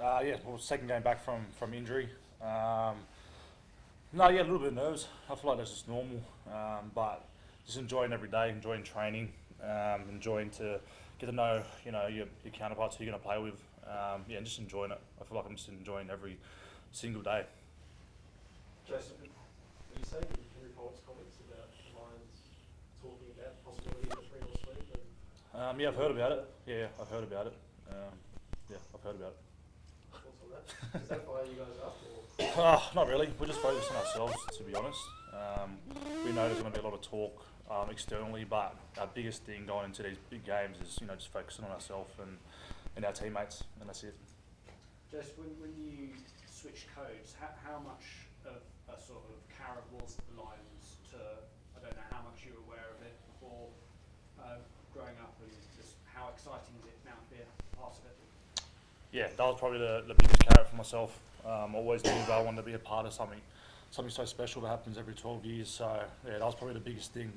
Well, second game back from injury. No, yeah, a little bit of nerves. I feel like that's just normal, but just enjoying every day, enjoying training, enjoying to get to know your counterparts who you're going to play with. And just enjoying it. I feel like I'm just enjoying every single day. Joseph, will you say Henry Pollock's comments about the Lions talking about the possibility of a 3-0 sweep? Yeah, I've heard about it. Yeah, I've heard about it. I've heard about it. Thoughts on that? Does that fire you guys up? Or? Not really. We're just focused on ourselves, to be honest. We know there's going to be a lot of talk externally, but our biggest thing going into these big games is just focusing on ourselves and our teammates, and that's it. Just when you switch codes, how much of a sort of carrot was the Lions to, I don't know how much you were aware of it before growing up, and just how exciting is it now to be a part of it? Yeah, that was probably the biggest carrot for myself. Always knew that I wanted to be a part of something so special that happens every 12 years. So yeah, that was probably the biggest thing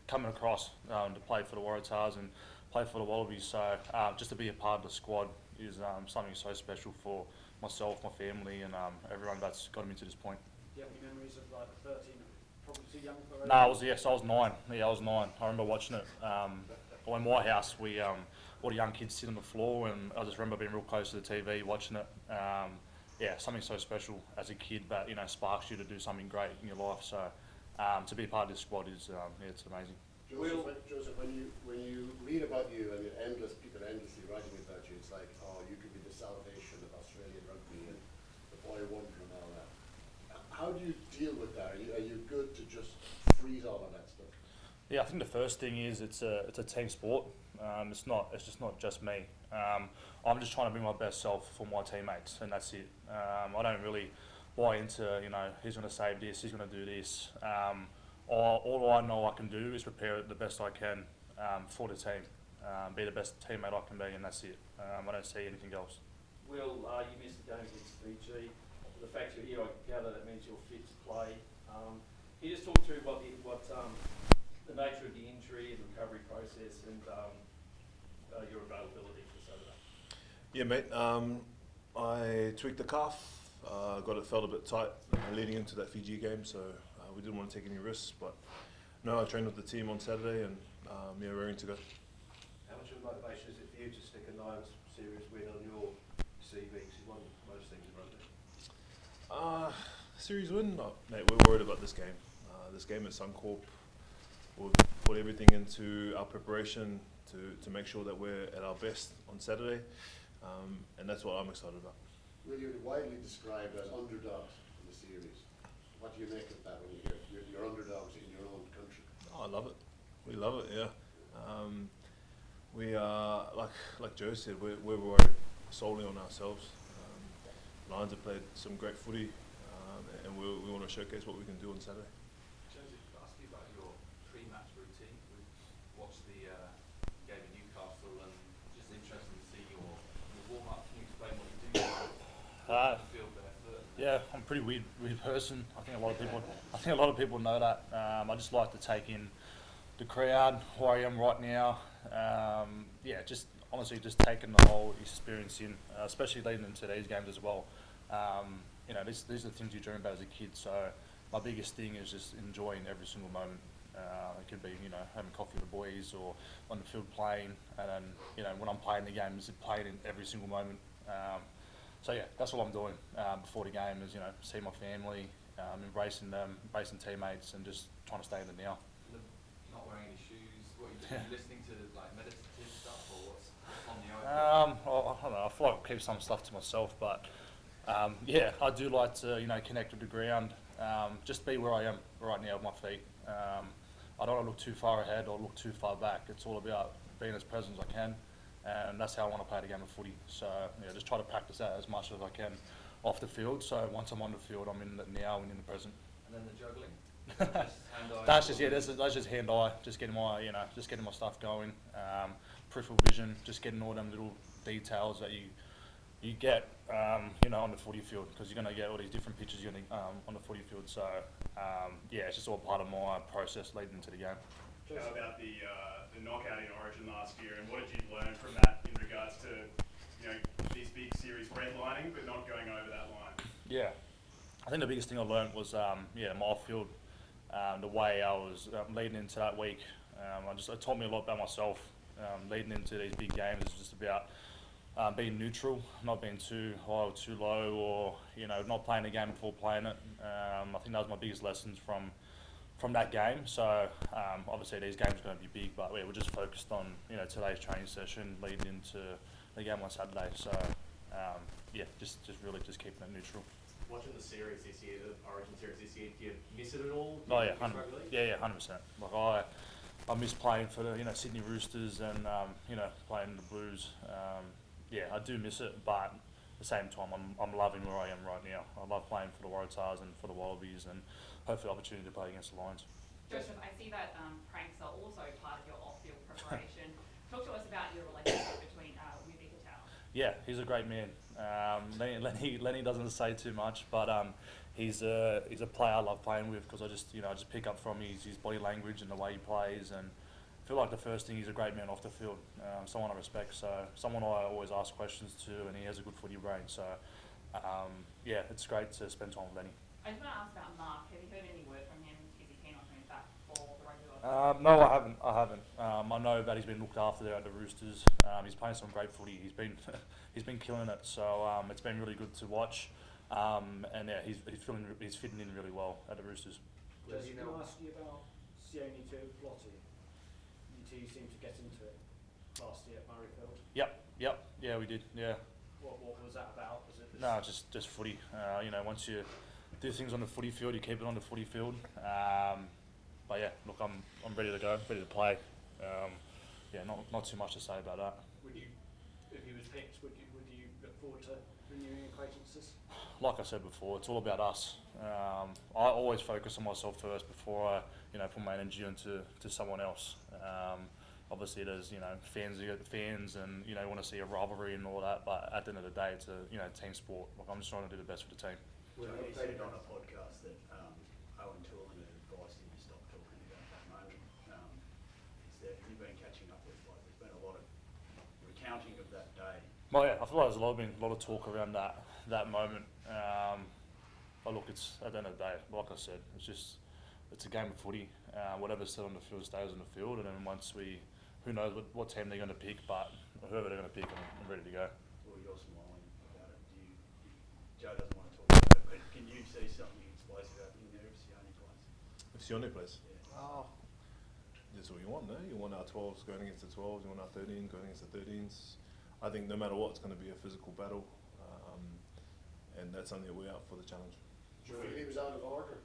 coming across to play for the Waratahs and play for the Wallabies. So just to be a part of the squad is something so special for myself, my family, and everyone that's got me to this point. Do you have any memories of like the 13? Probably too young for it. No, I was 9. Yeah, I was 9. I remember watching it. Well, in my house, we all the young kids sit on the floor, and I just remember being real close to the TV watching it. Something so special as a kid that sparks you to do something great in your life. So to be a part of this squad is it's amazing. Joseph, when you read about you and people are endlessly writing about you, it's like, oh, you could be the salvation of Australian rugby and the boy wonder and all that. How do you deal with that? Are you good to just freeze all of that stuff? Yeah, I think the first thing is it's a team sport. It's just not just me. I'm just trying to bring my best self for my teammates, and that's it. I don't really buy into he's going to save this, he's going to do this. All I know I can do is prepare it the best I can for the team, be the best teammate I can be, and that's it. I don't see anything else. Will, you missed the game against Fiji. The fact you're here, I gather that means you're fit to play. Can you just talk through what the nature of the injury and recovery process and your availability for Saturday? Yeah, mate. I tweaked the calf. Felt a bit tight leading into that Fiji game, so we didn't want to take any risks. But no, I trained with the team on Saturday, and raring to go. How much of a motivation is it for you to stick a Lions series win on your CV? Because you won most things in rugby. Series win? No, mate. We're worried about this game. This game at Suncorp. We've put everything into our preparation to make sure that we're at our best on Saturday, and that's what I'm excited about. Will, you're widely described as underdogs in the series. What do you make of that when you hear you're underdogs in your own country? Oh, I love it. We love it, yeah. We are, like Joe said, we're worried solely on ourselves. Lions have played some great footy, and we want to showcase what we can do on Saturday. Joseph, ask you about your pre-match routine. We've watched the game in Newcastle, and just interested to see your warm-up. Can you explain what you do? Field barefoot? Yeah, I'm a pretty weird person. I think a lot of people know that. I just like to take in the crowd, where I am right now. Just honestly, just taking the whole experience in, especially leading into these games as well. These are the things you dream about as a kid. So my biggest thing is just enjoying every single moment. It could be having coffee with the boys or on the field playing, and then when I'm playing the games, playing in every single moment. That's what I'm doing before the game is see my family, embracing them, embracing teammates, and just trying to stay in the now. Not wearing any shoes. What are you doing? Are you listening to like meditative stuff, or what's on the iPad? I don't know. I feel like I keep some stuff to myself, but I do like to connect with the ground. Just be where I am right now with my feet. I don't want to look too far ahead or look too far back. It's all about being as present as I can, and that's how I want to play the game of footy. So just try to practice that as much as I can off the field. So once I'm on the field, I'm in the now and in the present. And then the juggling. That's just hand-eye, just getting my stuff going. Peripheral vision, just getting all them little details that you get on the footy field, because you're going to get all these different pictures on the footy field. So it's just all part of my process leading into the game. How about the knockout in Origin last year, and what did you learn from that in regards to this big series redlining, but not going over that line? Yeah, I think the biggest thing I learned was my off-field, the way I was leading into that week. It taught me a lot about myself. Leading into these big games is just about being neutral, not being too high or too low, or not playing the game before playing it. I think that was my biggest lessons from that game. So obviously these games are going to be big, but we're just focused on today's training session leading into the game on Saturday. So just really just keeping it neutral. Watching the series this year, the Origin series this year, do you miss it at all? Oh yeah, 100%. Like I miss playing for the Sydney Roosters and playing the Blues. I do miss it, but at the same time, I'm loving where I am right now. I love playing for the Waratahs and for the Wallabies, and hopefully opportunity to play against the Lions. Joseph, I see that pranks are also part of your off-field preparation. Talk to us about your relationship between Physicality. Yeah, he's a great man. Lenny doesn't say too much, but he's a player I love playing with because I just pick up from his body language and the way he plays, and I feel like the first thing, he's a great man off the field, someone I respect, so someone I always ask questions to, and he has a good footy brain. So it's great to spend time with Lenny. I just want to ask about Mark. Have you heard any word from him? Is he keen on coming back for the regular? No, I haven't. I know that he's been looked after there at the Roosters. He's playing some great footy. He's been killing it. So it's been really good to watch. He's fitting in really well at the Roosters. Just can I ask you about Sione to Plotty? You two seemed to get into it last year at Murrayfield. Yep. Yeah, we did. Yeah. What was that about? Was it this? No, just footy. Once you do things on the footy field, you keep it on the footy field. But yeah, look, I'm ready to go, ready to play. Not too much to say about that. Would you, if he was picked, would you look forward to renewing acquaintances? Like I said before, it's all about us. I always focus on myself first before I put my energy into someone else. Obviously, there's fans, and want to see a rivalry and all that. But at the end of the day, it's a team sport. Like, I'm just trying to do the best for the team. Well, you said on a podcast that Owen Toolan had advised him to stop talking about that moment. Have you been catching up with, there's been a lot of recounting of that day? Well, yeah, I feel like there's been a lot of talk around that moment. But look, it's at the end of the day, like I said, it's a game of footy. Whatever's said on the field stays on the field, and then who knows what team they're going to pick, but whoever they're going to pick, I'm ready to go. Well, you're smiling about it. Joe doesn't want to talk about it, but can you see something explosive happening there if Sione plays? If Sione plays? Yeah. That's what you want, no? You want our 12s going against the 12s, you want our 13s going against the 13s. I think no matter what, it's going to be a physical battle, and that's only a way out for the challenge. Do you think he was out of order?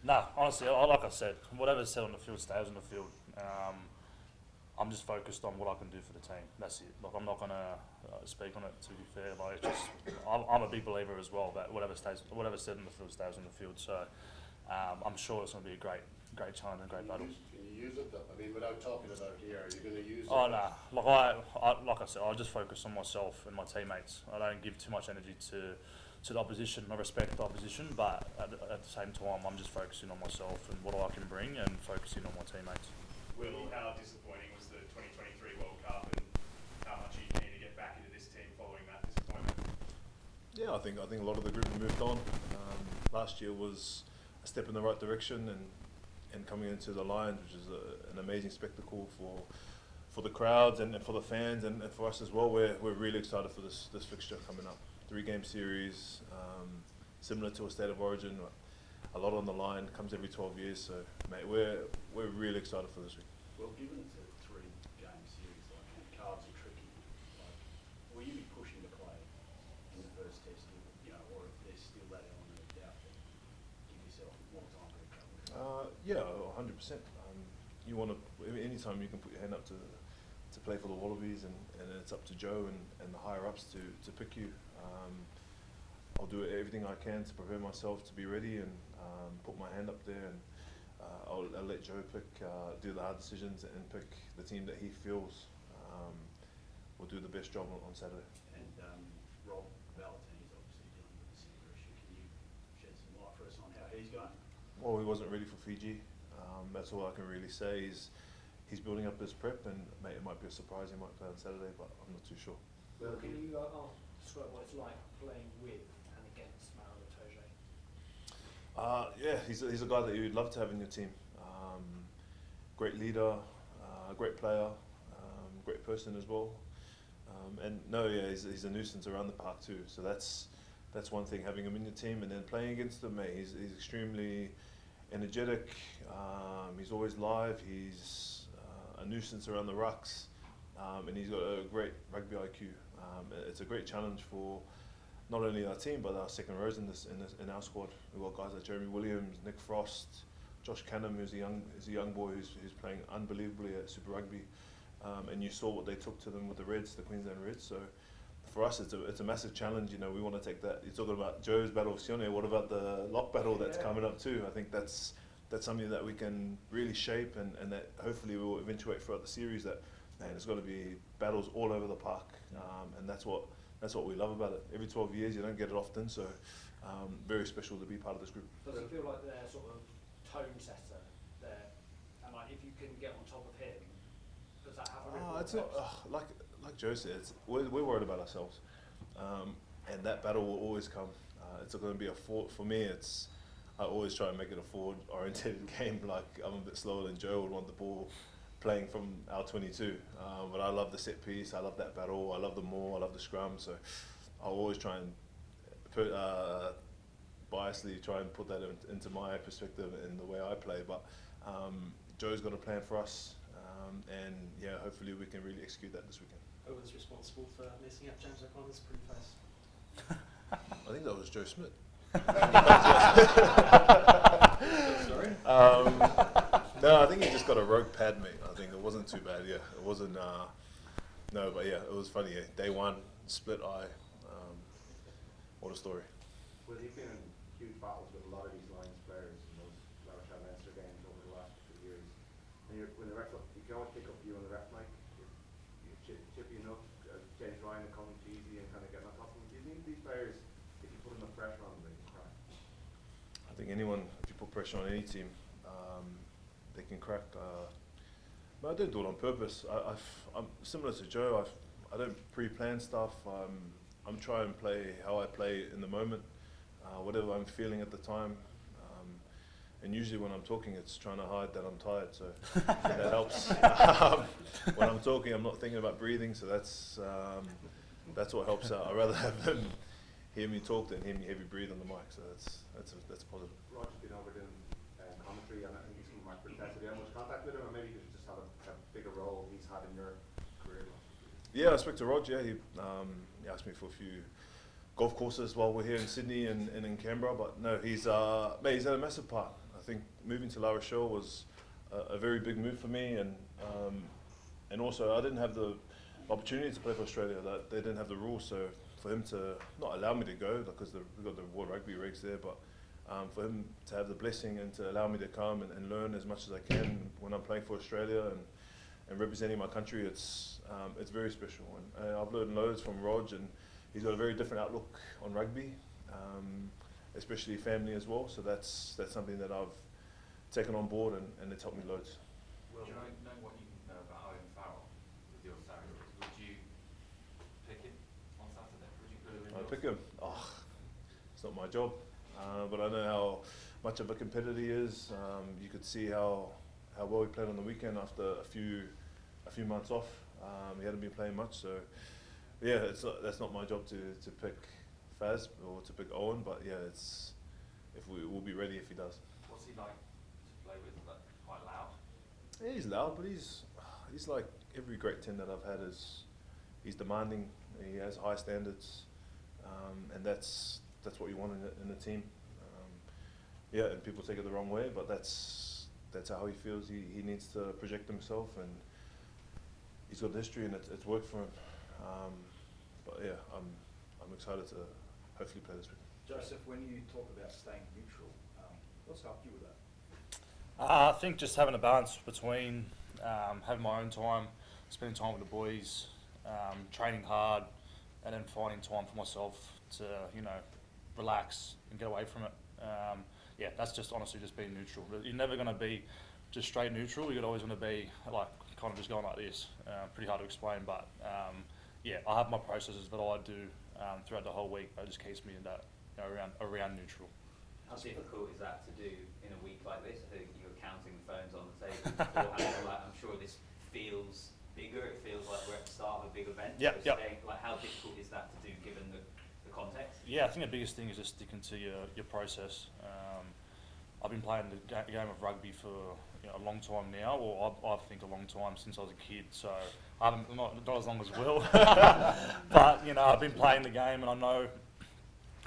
No, honestly, like I said, whatever's said on the field stays on the field. I'm just focused on what I can do for the team. That's it. Like, I'm not going to speak on it, to be fair. Like, I'm a big believer as well that whatever's said on the field stays on the field. So I'm sure it's going to be a great challenge and great battle. Can you use it though? I mean, without talking about it here, are you going to use it? Oh no, like I said, I just focus on myself and my teammates. I don't give too much energy to the opposition. I respect the opposition, but at the same time, I'm just focusing on myself and what I can bring, and focusing on my teammates. Will, how disappointing was the 2023 World Cup, and how much are you keen to get back into this team following that disappointment? Yeah, I think a lot of the group have moved on. Last year was a step in the right direction, and coming into the Lions, which is an amazing spectacle for the crowds and for the fans and for us as well. We're really excited for this fixture coming up. 3-game series, similar to a State of Origin. A lot on the line, comes every 12 years. So, mate, we're really excited for this week. Well, given it's a 3-game series, and cards are tricky, will you be pushing the play in the first test, or if there's still that element of doubt, that give yourself more time to recover? Yeah, 100%. You want to, anytime you can put your hand up to play for the Wallabies, and it's up to Joe and the higher ups to pick you. I'll do everything I can to prepare myself to be ready and put my hand up there, and I'll let Joe do the hard decisions and pick the team that he feels will do the best job on Saturday. And Rob Valentini's obviously dealing with a similar issue. Can you shed some light for us on how he's going? Well, he wasn't ready for Fiji. That's all I can really say. he's building up his prep, and it might be a surprise. He might play on Saturday, but I'm not too sure. Well, can you describe what it's like playing with and against Mauro Itoje? Yeah, he's a guy that you'd love to have in your team. Great leader, great player, great person as well. He's a nuisance around the park too. So that's one thing, having him in your team, and then playing against him. He's extremely energetic. He's always live. He's a nuisance around the rucks, and he's got a great rugby IQ. It's a great challenge for not only our team but our second rows in our squad. We've got guys like Jeremy Williams, Nick Frost, Josh Canham, who's a young boy who's playing unbelievably at Super Rugby, and you saw what they took to them with the Reds, the Queensland Reds. So for us, it's a massive challenge. You know, we want to take that. You're talking about Joe's battle with Sione. What about the lock battle that's coming up too? I think that's something that we can really shape, and that hopefully will eventuate throughout the series. That there's got to be battles all over the park, and that's what we love about it. Every 12 years, you don't get it often, so very special to be part of this group. Does it feel like they're sort of tone setter there, and like if you can get on top of him, does that have a ripple It's effect? not like Joe said. We're worried about ourselves, and that battle will always come. It's going to be for me. I always try and make it a forward-oriented game. Like, I'm a bit slower than Joe would want the ball playing from our 22. But I love the set piece. I love that battle. I love the maul. I love the scrum. So I'll always try and biasly try and put that into my perspective in the way I play. But Joe's got a plan for us, and yeah, hopefully we can really execute that this weekend. Who was responsible for messing up James O'Connor's pretty face? I think that was Joe Smith. Sorry? No, I think he just got a rogue pad, mate. I think it wasn't too bad. Yeah, it wasn't. No, but yeah, it was funny. Yeah. Day one, split eye. What a story. Well, you've been in huge battles with a lot of these Lions players in those Irish Leinster games over the last few years. And when the refs, you can always pick up you on the ref mic. You chippy enough, James Ryan and coming easy and kind of getting on top of them. Do you think these players, if you put enough pressure on them, they can crack? I think anyone, if you put pressure on any team, they can crack. But I don't do it on purpose. I'm similar to Joe. I don't pre-plan stuff. I'm trying to play how I play in the moment, whatever I'm feeling at the time. And usually when I'm talking, it's trying to hide that I'm tired, so that helps. When I'm talking, I'm not thinking about breathing, so that's what helps out. I'd rather have them hear me talk than hear me heavy breathe on the mic, so that's positive. Roger's been over doing commentary, and I think he's come back for test. Have you had much contact with him, or maybe you just had a bigger role he's had in your career? Yeah, I spoke to Rog. Yeah, he asked me for a few golf courses while we're here in Sydney and in Canberra. But no, he's had a massive part. I think moving to La Rochelle was a very big move for me, and also I didn't have the opportunity to play for Australia. That they didn't have the rules, so for him to not allow me to go because we've got the World Rugby regs there, but for him to have the blessing and to allow me to come and learn as much as I can when I'm playing for Australia and representing my country, it's very special. And I've learned loads from Rog, and he's got a very different outlook on rugby, especially family as well. So that's something that I've taken on board, and it's helped me loads. Well, knowing what you know about Owen Farrell with your Saracens, would you pick him on Saturday? Would you put him in? I'd pick him. It's not my job, but I know how much of a competitor he is. You could see how well he played on the weekend after a few months off. He hadn't been playing much, so yeah, that's not my job to pick Faz or to pick Owen, but yeah, we'll be ready if he does. What's he like to play with? Like, quite loud? Yeah, he's loud, but he's like every great 10 that I've had. He's demanding. He has high standards, and that's what you want in a team. Yeah, and people take it the wrong way, but that's how he feels. He needs to project himself, and he's got history, and it's worked for him. But yeah, I'm excited to hopefully play this weekend. Joseph, when you talk about staying neutral, what's helped you with that? I think just having a balance between having my own time, spending time with the boys, training hard, and then finding time for myself to, relax and get away from it. Yeah, that's just honestly just being neutral. You're never going to be just straight neutral. You'd always want to be like kind of just going like this. Pretty hard to explain, but yeah, I have my processes that I do throughout the whole week. That just keeps me in that around neutral. How difficult is that to do in a week like this? I think you're counting phones on the table beforehand. Like, I'm sure this feels bigger. It feels like we're at the start of a big event. Yep, So yep. staying, like, how difficult is that to do given the context? Yeah, I think the biggest thing is just sticking to your process. I've been playing the game of rugby for a long time now, or I think a long time since I was a kid. So I haven't not as long as Will, but I've been playing the game, and I know.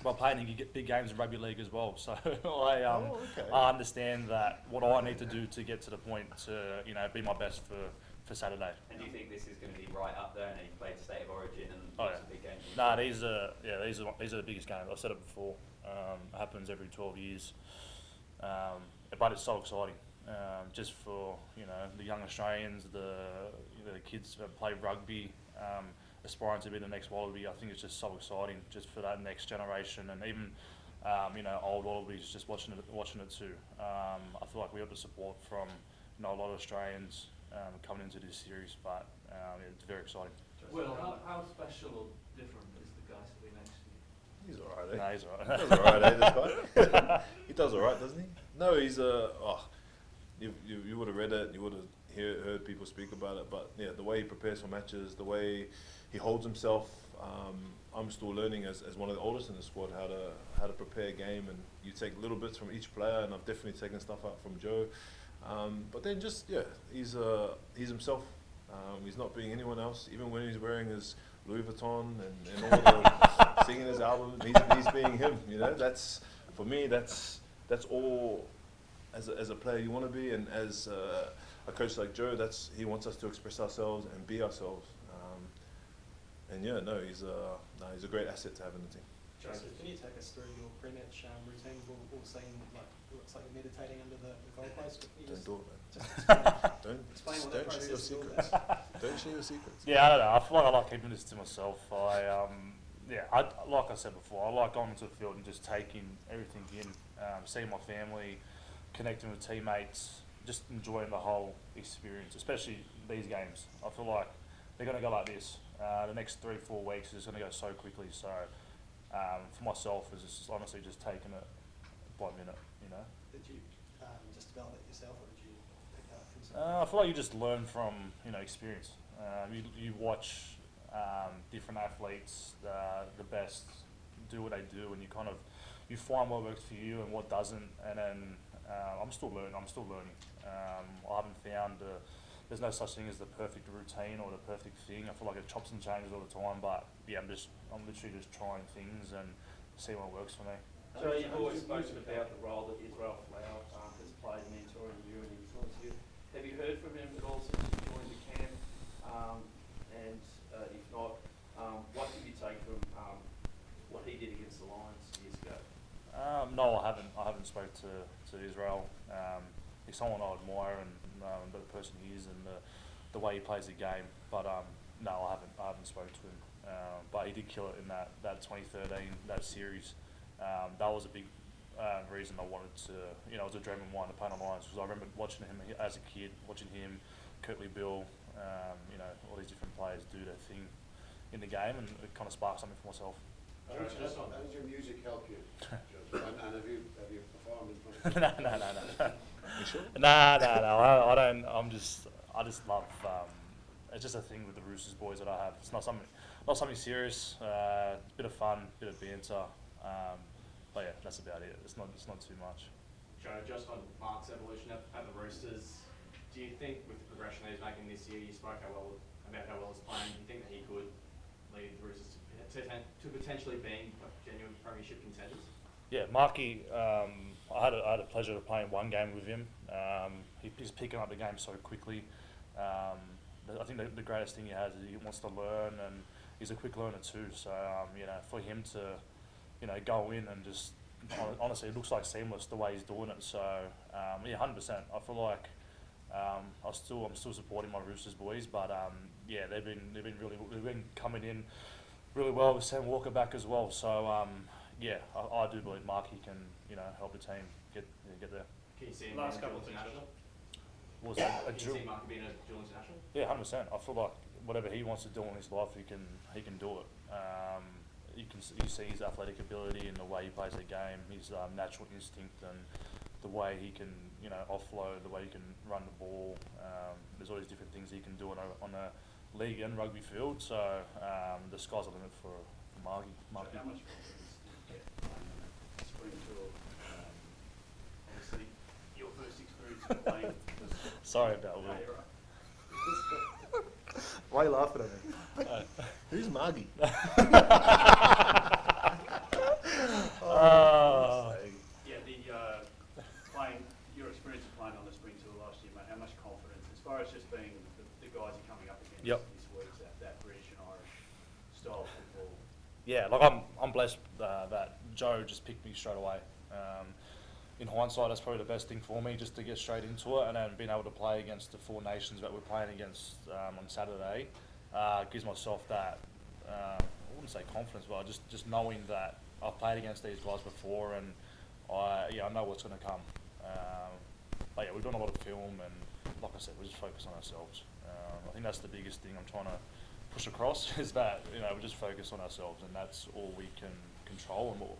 Well, playing you get big games in rugby league as well. So I understand that what I need to do to get to the point to be my best for Saturday. And do you think this is going to be right up there? And you played State of Origin and Oh, lots yeah. of big games. No, these are the biggest games. I've said it before. It happens every 12 years, but it's so exciting. Just for the young Australians, the kids that play rugby, aspiring to be the next Wallaby. I think it's just so exciting, just for that next generation, and even old Wallabies just watching it too. I feel like we have the support from a lot of Australians coming into this series, but it's very exciting. Well, how special or different is the guy sitting next to you? He's alright, eh? No, he's alright. He does alright, eh, this guy? He does alright, doesn't he? No, he's you would have read it, you would have heard people speak about it, but yeah, the way he prepares for matches, the way he holds himself, I'm still learning as one of the oldest in the squad how to prepare a game, and you take little bits from each player, and I've definitely taken stuff out from Joe. But then he's himself. He's not being anyone else, even when he's wearing his Louis Vuitton and all the singing his album. He's being him. That's for me. That's all. As a player you want to be, and as a coach like Joe, he wants us to express ourselves and be ourselves. He's a great asset to have in the team. Joseph, can you take us through your pre-match routine? We'll see, looks like you're meditating under the goalpost. Don't do it, man. Just explain what that Don't share your process is all secrets. about. Don't share your secrets. Yeah, I don't know. I feel like I like keeping this to myself. Like I said before, I like going into the field and just taking everything in, seeing my family, connecting with teammates, just enjoying the whole experience, especially these games. I feel like they're going to go like this. The next 3-4 weeks is going to go so quickly. So for myself, it's just honestly just taking it by minute. Did you just develop it yourself, or did you pick that up from someone? I feel like you just learn from experience. You watch different athletes, the best, do what they do, and you find what works for you and what doesn't. And then I'm still learning. I haven't found there's no such thing as the perfect routine or the perfect thing. I feel like it chops and changes all the time. But yeah, I'm literally just trying things and see what works for me. So you've always spoken about the role that Israel Flower has played mentoring you and influencing you. Have you heard from him at all since you joined the camp? And if not, what did you take from what he did against the Lions years ago? No, I haven't spoke to Israel. He's someone I admire, and the person he is, and the way he plays the game. But no, I haven't spoke to him. But he did kill it in that 2013 series. That was a big reason I wanted to. It was a dream of mine to play on the Lions, because I remember watching him as a kid, watching him, Curtly Bill, all these different players do their thing in the game, and it kind of sparked something for myself. How does your music help you, Joseph? And have you performed in front of No. You sure? No. I don't. I just love. It's just a thing with the Roosters boys that I have. It's not something serious. It's a bit of fun, bit of banter. But yeah, that's about it. It's not too much. Joe, just on Mark's evolution at the Roosters, do you think with the progression that he's making this year, you spoke about how well he's playing, do you think that he could lead the Roosters to potentially being genuine premiership contenders? Yeah, Marky, I had a pleasure of playing one game with him. He's picking up the game so quickly. I think the greatest thing he has is he wants to learn, and he's a quick learner too. So for him to go in and just honestly, it looks like seamless the way he's doing it. So 100%. I feel like I'm still supporting my Roosters boys, but they've been coming in really well with Sam Walker back as well. So I do believe Marky can help the team get there. Can you see him Last going couple of things, international? was a Can you dual. see Mark being a dual international? Yeah, 100%. I feel like whatever he wants to do in his life, he can do it. You see his athletic ability and the way he plays the game, his natural instinct and the way he can, offload, the way he can run the ball. There's all these different things he can do on a league and rugby field. So the sky's the limit for Margie. So how much confidence do you get playing on a spring tour? Obviously, your first experience of playing was... Sorry about No, Will. you're right. Why are you laughing at me? Who's Margie? Yeah, playing, your experience of playing on the spring tour last year, mate, how much confidence, as far as just being the guys you're coming up against Yep. this week, that British and Irish style of football? Yeah, like I'm blessed that Joe just picked me straight away. In hindsight, that's probably the best thing for me, just to get straight into it, and then being able to play against the four nations that we're playing against on Saturday gives myself that I wouldn't say confidence, but just knowing that I've played against these guys before, and I know what's going to come. But yeah, we've done a lot of film, and like I said, we just focus on ourselves. I think that's the biggest thing I'm trying to push across is that we just focus on ourselves, and that's all we can control and what